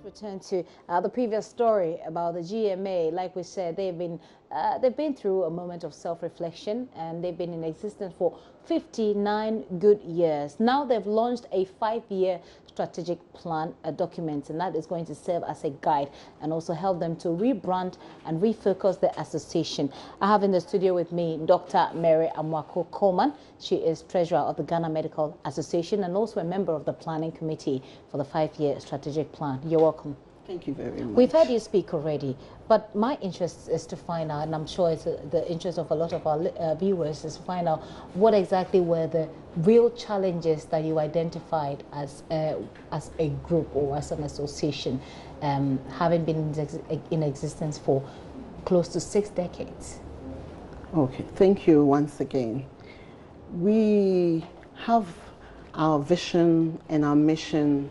return to the previous story about the GMA. Like we said, they've been through a moment of self-reflection, and they've been in existence for 59 good years. Now they've launched a 5-year strategic plan, a document, and that is going to serve as a guide and also help them to rebrand and refocus the association. I have in the studio with me Dr. Mary Amwako Coleman. She is treasurer of the Ghana Medical Association and also a member of the planning committee for the 5-year strategic plan. You're welcome. Thank you very much. We've heard you speak already, but my interest is to find out, and I'm sure it's the interest of a lot of our viewers, is to find out what exactly were the real challenges that you identified as a group or as an association, having been in existence for close to 6 decades. Okay, thank you once again. We have our vision and our mission,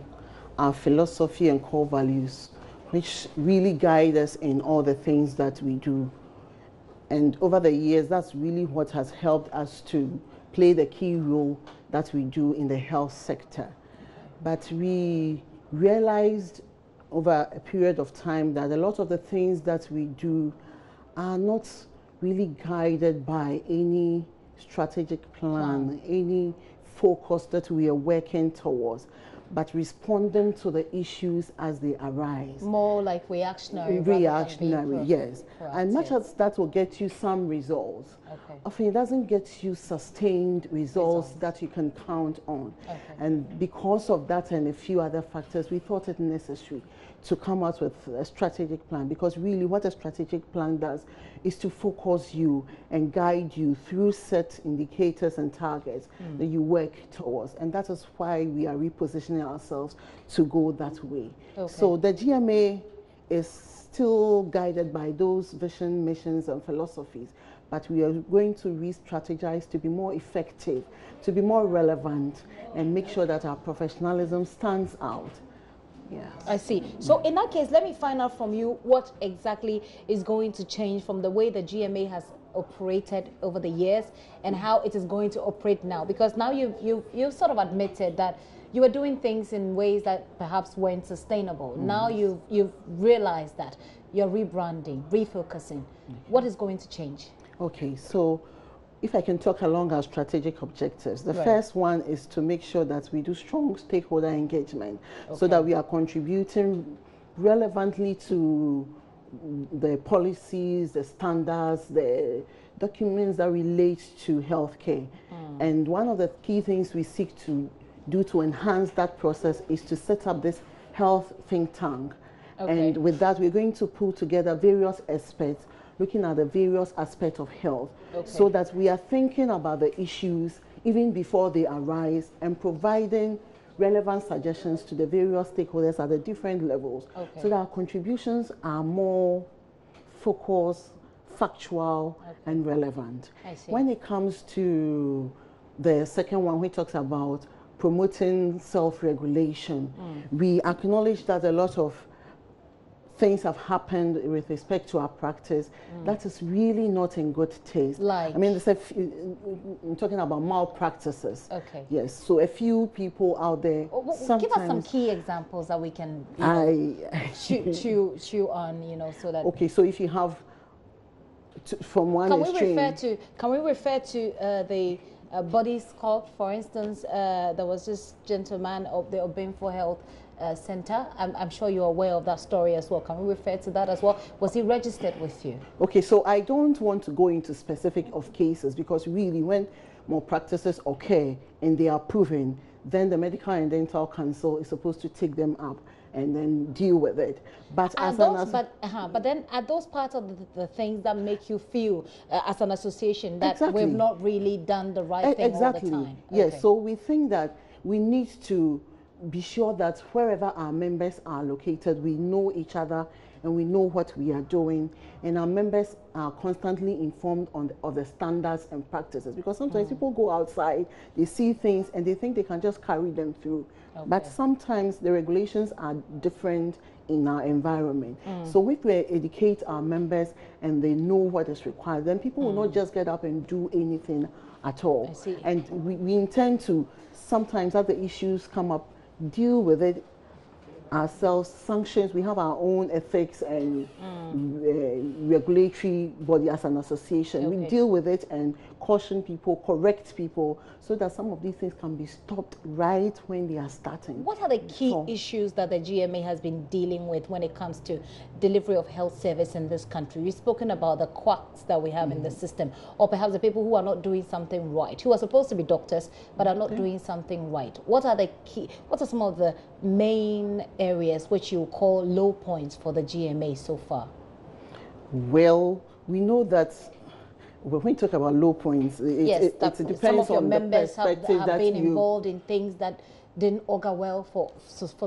our philosophy and core values, which really guide us in all the things that we do. And over the years, that's really what has helped us to play the key role that we do in the health sector. But we realized over a period of time that a lot of the things that we do are not really guided by any strategic plan, any focus that we are working towards, but responding to the issues as they arise. More like reactionary. Reactionary, yes. And much as that will get you some results, often it doesn't get you sustained results that you can count on. And because of that and a few other factors, we thought it necessary to come out with a strategic plan, because really what a strategic plan does is to focus you and guide you through set indicators and targets that you work towards. And that is why we are repositioning ourselves to go that way. So the GMA is still guided by those vision, missions and philosophies, but we are going to re-strategize to be more effective, to be more relevant, and make sure that our professionalism stands out. Yeah. I see. So in that case, let me find out from you what exactly is going to change from the way the GMA has operated over the years and how it is going to operate now. Because now you've sort of admitted that you were doing things in ways that perhaps weren't sustainable. Now you've realized that you're rebranding, refocusing. What is going to change? Okay, so if I can talk along our strategic objectives, the first one is to make sure that we do strong stakeholder engagement so that we are contributing relevantly to the policies, the standards, the documents that relate to healthcare. And one of the key things we seek to do to enhance that process is to set up this health think tank. And with that, we're going to pull together various experts looking at the various aspects of health so that we are thinking about the issues even before they arise and providing relevant suggestions to the various stakeholders at the different levels so that our contributions are more focused, factual and relevant. When it comes to the second one, which talks about promoting self-regulation, we acknowledge that a lot of things have happened with respect to our practice that is really not in good taste. Like? I mean, I'm talking about malpractices. Yes, so a few people out there. Give us some key examples that we can chew on, so that. Okay, so if you have from one extreme. Can we refer to the body sculpt, for instance? There was this gentleman of the Obin for Health Center. I'm sure you're aware of that story as well. Can we refer to that as well? Was he registered with you? Okay, so I don't want to go into specific of cases, because really when more practices occur and they are proven, then the Medical and Dental Council is supposed to take them up and then deal with it. But but then are those parts of the things that make you feel as an association that we've not really done the right thing all the time? Yes, so we think that we need to be sure that wherever our members are located, we know each other and we know what we are doing, and our members are constantly informed of the standards and practices, because sometimes people go outside, they see things and they think they can just carry them through. But sometimes the regulations are different in our environment. So if we educate our members and they know what is required, then people will not just get up and do anything at all. And we intend to sometimes have the issues come up, deal with it ourselves sanctions. We have our own ethics and regulatory body as an association. Okay. We deal with it and caution people, correct people, so that some of these things can be stopped right when they are starting. What are the key issues that the GMA has been dealing with when it comes to delivery of health service in this country? We've spoken about the quacks that we have in the system, or perhaps the people who are not doing something right, who are supposed to be doctors but are not doing something right. What are some of the main areas which you call low points for the GMA so far? Well, we know that when we talk about low points, it depends some of your on members the have perspective that been involved in things that didn't augur well for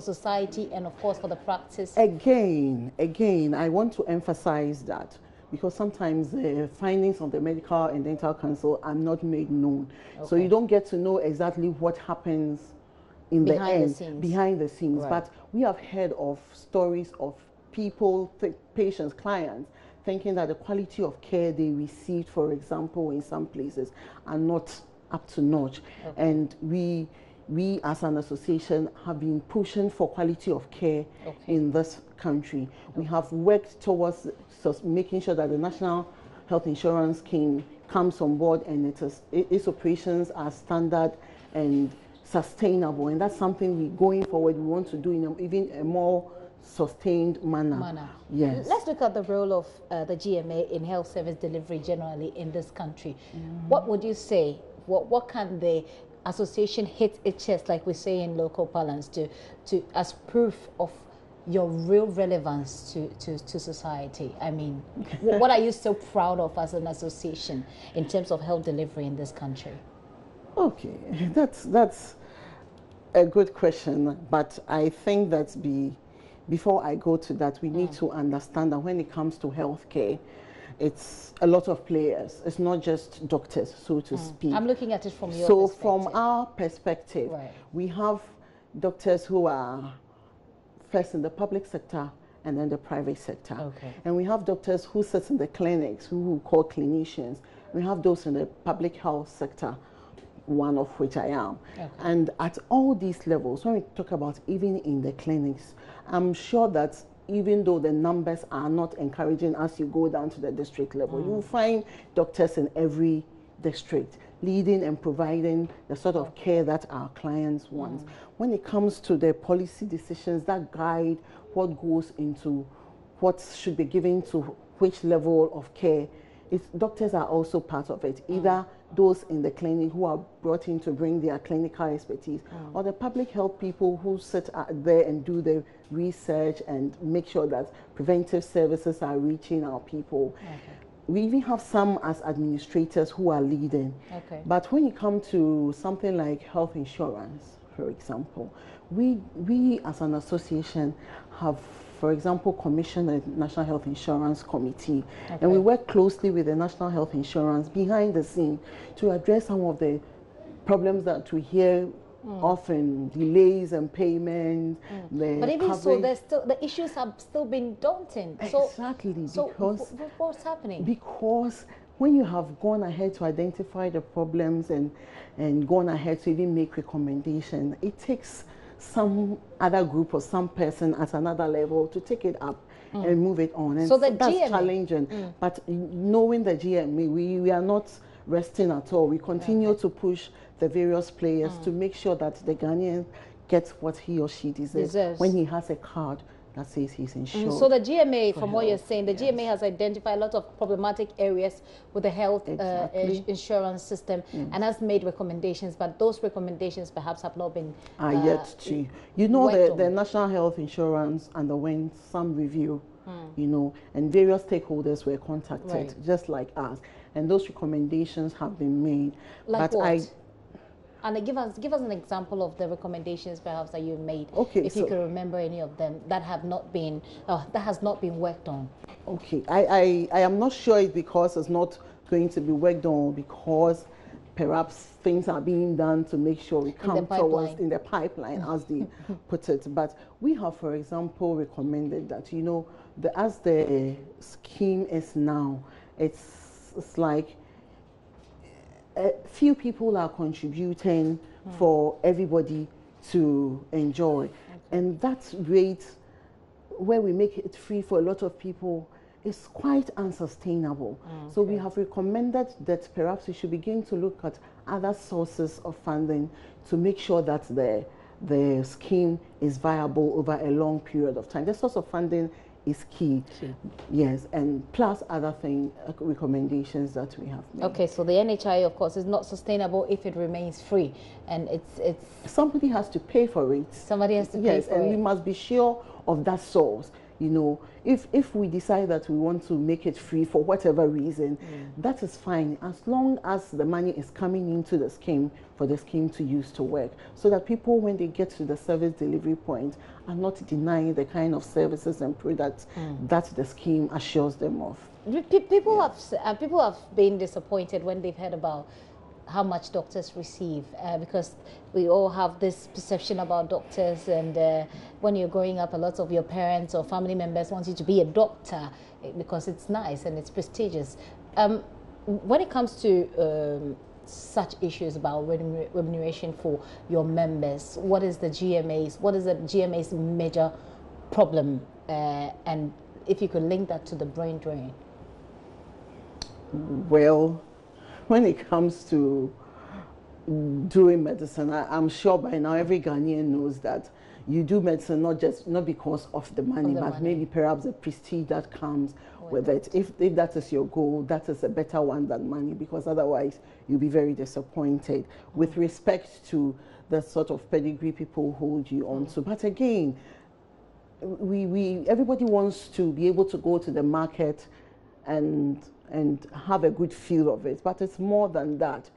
society and of course for the practice. Again, I want to emphasize that, because sometimes the findings of the Medical and Dental Council are not made known. Okay. So you don't get to know exactly what happens in behind the scenes. Right. But we have heard of stories of people, patients, clients, thinking that the quality of care they received, for example, in some places are not up to notch. Okay. And we as an association have been pushing for quality of care in this country. Okay. We have worked towards making sure that the National Health Insurance Scheme comes on board and its operations are standard and sustainable. And that's something going forward we want to do in even a more sustained manner. Yes. Let's look at the role of the GMA in health service delivery generally in this country. What would you say? What can the association hit its chest, like we say in local parlance, to as proof of your real relevance to society? I mean, what are you so proud of as an association in terms of health delivery in this country? Okay, that's a good question, but I think that before I go to that, we need to understand that when it comes to healthcare, it's a lot of players. It's not just doctors, so to speak. I'm looking at it from your perspective. So perspective. from our perspective, we have doctors who are first in the public sector and then the private sector. Okay. And we have doctors who sit in the clinics, who we call clinicians. We have those in the public health sector, one of which I am. Okay. And at all these levels, when we talk about even in the clinics, I'm sure that even though the numbers are not encouraging as you go down to the district level, you will find doctors in every district leading and providing the sort of care that our clients want. When it comes to the policy decisions that guide what goes into what should be given to which level of care, doctors are also part of it, either those in the clinic who are brought in to bring their clinical expertise, or the public health people who sit there and do the research and make sure that preventive services are reaching our people. Okay. We even have some as administrators who are leading. Okay. But when you come to something like health insurance, for example, we as an association have, for example, commissioned a National Health Insurance Committee, and we work closely with the National Health Insurance behind the scene to address some of the problems that we hear often, delays and payment. But even so, the issues have still been daunting. Exactly. So what's happening? Because when you have gone ahead to identify the problems and gone ahead to even make recommendations, it takes some other group or some person at another level to take it up and move it on. And so that's GMA, challenging. But knowing the GMA, we are not resting at all. We continue to push the various players to make sure that the Ghanaian gets what he or she deserves when he has a card that says he's insured. So the GMA, from what you're saying, the GMA has identified a lot of problematic areas with the health insurance system and has made recommendations, but those recommendations perhaps have not been yet to. You know, the National Health Insurance underwent some review, you know, and various stakeholders were contacted, just like us, and those recommendations have been made. Like but what? And give us an example of the recommendations perhaps that you made, if you can remember any of them that have not been that has not been worked on. Okay, I am not sure it's because it's not going to be worked on, because perhaps things are being done to make sure we come towards in the pipeline, as they put it. But we have, for example, recommended that, you know, as the scheme is now, it's like a few people are contributing for everybody to enjoy. Okay. And that rate, where we make it free for a lot of people, is quite unsustainable. Okay. So we have recommended that perhaps we should begin to look at other sources of funding to make sure that the scheme is viable over a long period of time. The source of funding is key. Yes, and plus other recommendations that we have made. Okay, so the NHI, of course, is not sustainable if it remains free, and it's somebody has to pay for it. Somebody has to pay for it. Yes, and we must be sure of that source. You know, if we decide that we want to make it free for whatever reason, that is fine, as long as the money is coming into the scheme for the scheme to use to work, so that people, when they get to the service delivery point, are not denying the kind of services and products that the scheme assures them of. People have been disappointed when they've heard about how much doctors receive, because we all have this perception about doctors, and when you're growing up, a lot of your parents or family members want you to be a doctor because it's nice and it's prestigious. When it comes to such issues about remuneration for your members, what is the GMA's major problem, and if you could link that to the brain drain? Well, when it comes to doing medicine, I'm sure by now every Ghanaian knows that you do medicine not because of the money, but maybe perhaps the prestige that comes with it. If that is your goal, that is a better one than money, because otherwise you'll be very disappointed with respect to the sort of pedigree people hold you on to. But again, everybody wants to be able to go to the market and have a good feel of it, but it's more than that.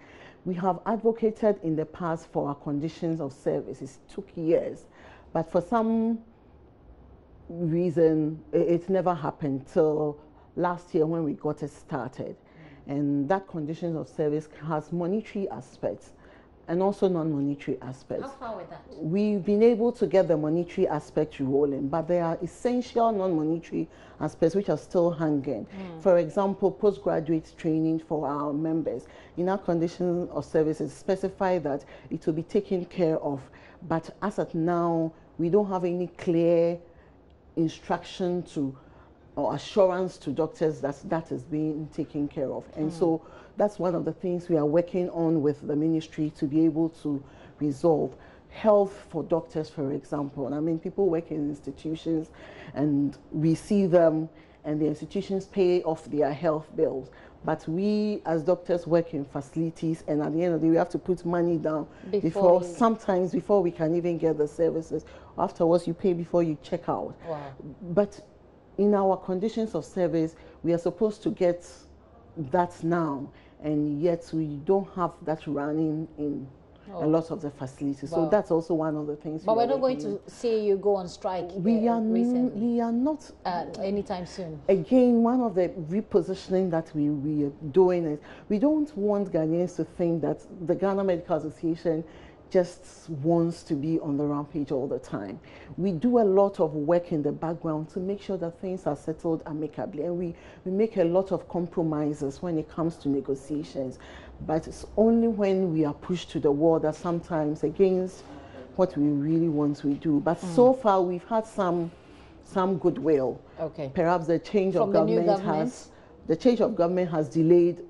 We have advocated in the past for our conditions of service. It took years, but for some reason it never happened till last year when we got it started. And that conditions of service has monetary aspects and also non-monetary aspects. How far with that? We've been able to get the monetary aspect rolling, but there are essential non-monetary aspects which are still hanging. For example, postgraduate training for our members. In our conditions of services, specify that it will be taken care of, but as of now, we don't have any clear instruction to or assurance to doctors that that is being taken care of. And so that's one of the things we are working on with the ministry to be able to resolve. Health for doctors, for example. I mean, people work in institutions and we see them and the institutions pay off their health bills. But we as doctors work in facilities, and at the end of the day we have to put money down sometimes before we can even get the services. Afterwards you pay before you check out. Wow. But in our conditions of service, we are supposed to get that now, and yet we don't have that running in a lot of the facilities. So that's also one of the things. But we're not going to see you go on strike we are not anytime soon. Again, one of the repositioning that we are doing is we don't want Ghanaians to think that the Ghana Medical Association just wants to be on the rampage all the time. We do a lot of work in the background to make sure that things are settled amicably, and we make a lot of compromises when it comes to negotiations. But it's only when we are pushed to the wall that sometimes against what we really want we do. But so far we've had some goodwill. Okay. Perhaps the change of government has delayed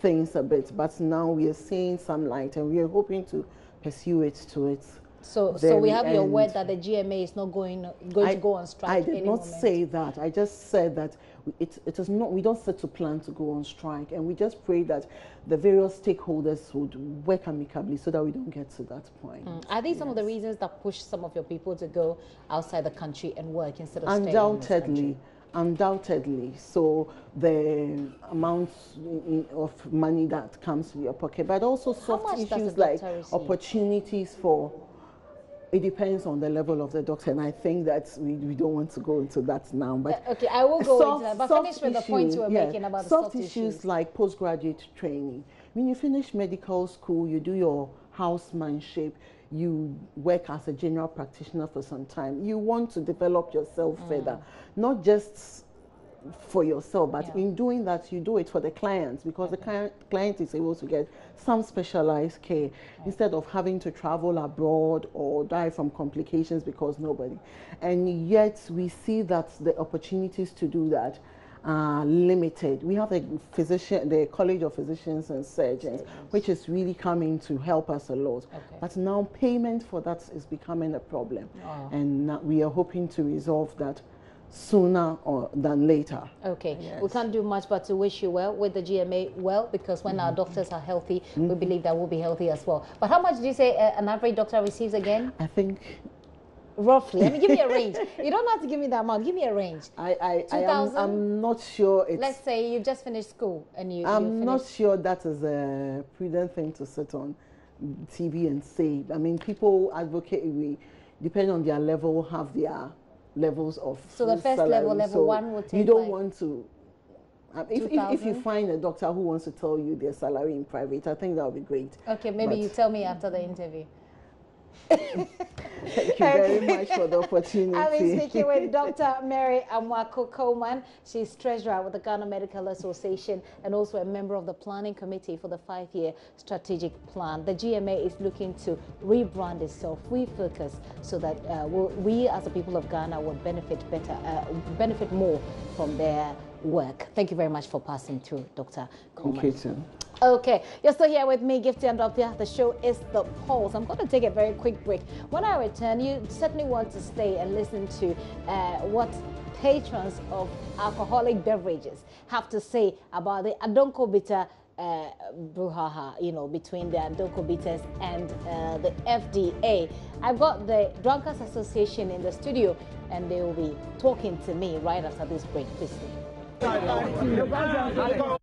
things a bit, but now we are seeing some light, and we are hoping to pursue it to its So we have your word that the GMA is not going to go on strike. I did not say that. I just said that it is not. We don't set to plan to go on strike, and we just pray that the various stakeholders would work amicably so that we don't get to that point. Are these some of the reasons that push some of your people to go outside the country and work instead of staying in this country? Undoubtedly. So the amount of money that comes to your pocket, but also soft issues like opportunities for. It depends on the level of the doctor, and I think that we don't want to go into that now. But okay, I will go into that. But finish with the point you were making about the soft issues like postgraduate training. When you finish medical school, you do your housemanship. You work as a general practitioner for some time. You want to develop yourself further, not just for yourself, but Yeah. in doing that, you do it for the clients, because the client is able to get some specialized care instead of having to travel abroad or die from complications because nobody. And yet we see that the opportunities to do that are limited. We have the College of Physicians and Surgeons, which is really coming to help us a lot. But now payment for that is becoming a problem. And we are hoping to resolve that sooner than later. Okay, yes. We can't do much but to wish you well with the GMA because when our doctors are healthy, we believe that we'll be healthy as well. But how much do you say an average doctor receives again? I think roughly. I mean, give me a range. You don't have to give me that amount. Give me a range. I'm not sure. Let's say you've just finished school and I'm not sure that is a prudent thing to sit on TV and say. I mean, people advocate, depending on their level, have their levels of so the first salary. level one will take you don't like want to if you find a doctor who wants to tell you their salary in private, I think that would be great. Okay, maybe you tell me after the interview. Thank you very much for the opportunity. I've been speaking with Dr. Mary Amwako Coleman. She's treasurer with the Ghana Medical Association and also a member of the planning committee for the 5-year strategic plan. The GMA is looking to rebrand itself, refocus, so that we as the people of Ghana will benefit more from their work. Thank you very much for passing through, Dr. Coleman. Thank you too. Okay, you're still here with me, Gifty and Dopia. The show is The Pulse. I'm going to take a very quick break. When I return, you certainly want to stay and listen to what patrons of alcoholic beverages have to say about the Adonko Bitter brouhaha, between the Adonko Bitters and the FDA. I've got the Drunkards Association in the studio, and they will be talking to me right after this break. Please stay.